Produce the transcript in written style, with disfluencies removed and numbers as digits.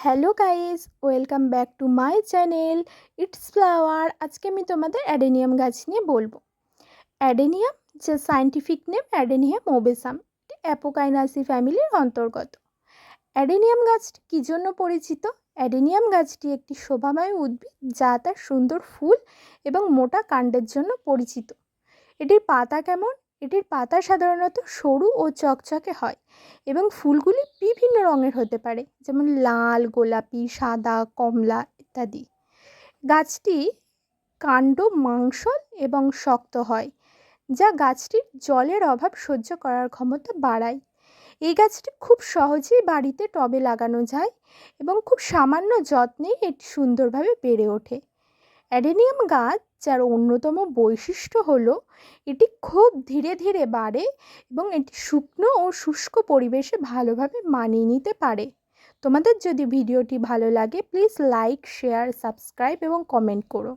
Hello guys, welcome back to my channel it's flower. আজকে আমি তোমাদের অ্যাডেনিয়াম গাছ নিয়ে বলবো। অ্যাডেনিয়াম যে সায়েন্টিফিক নেম অ্যাডেনিয়াম ওবেসাম, এটি অ্যাপোকাইনাসি ফ্যামিলির অন্তর্গত। অ্যাডেনিয়াম গাছটি কী জন্য পরিচিত? অ্যাডেনিয়াম গাছটি একটি শোভাময় উদ্ভিদ যা তার সুন্দর ফুল এবং মোটা কাণ্ডের জন্য পরিচিত। এটির পাতা কেমন? এটির পাতা সাধারণত সরু ও চকচকে হয় এবং ফুলগুলি বিভিন্ন রঙের হতে পারে, যেমন লাল, গোলাপি, সাদা, কমলা ইত্যাদি। গাছটি কাণ্ড মাংসল এবং শক্ত হয়, যা গাছটির জলের অভাব সহ্য করার ক্ষমতা বাড়ায়। এই গাছটি খুব সহজেই বাড়িতে টবে লাগানো যায় এবং খুব সামান্য যত্নেই এটি সুন্দরভাবে বেড়ে ওঠে। অ্যাডেনিয়াম গাছ যার অন্যতম বৈশিষ্ট্য হলো এটি খুব ধীরে ধীরে বাড়ে এবং এটি শুকনো ও শুষ্ক পরিবেশে ভালোভাবে মানিয়ে নিতে পারে। তোমাদের যদি ভিডিওটি ভালো লাগে প্লিজ লাইক, শেয়ার, সাবস্ক্রাইব এবং কমেন্ট করো।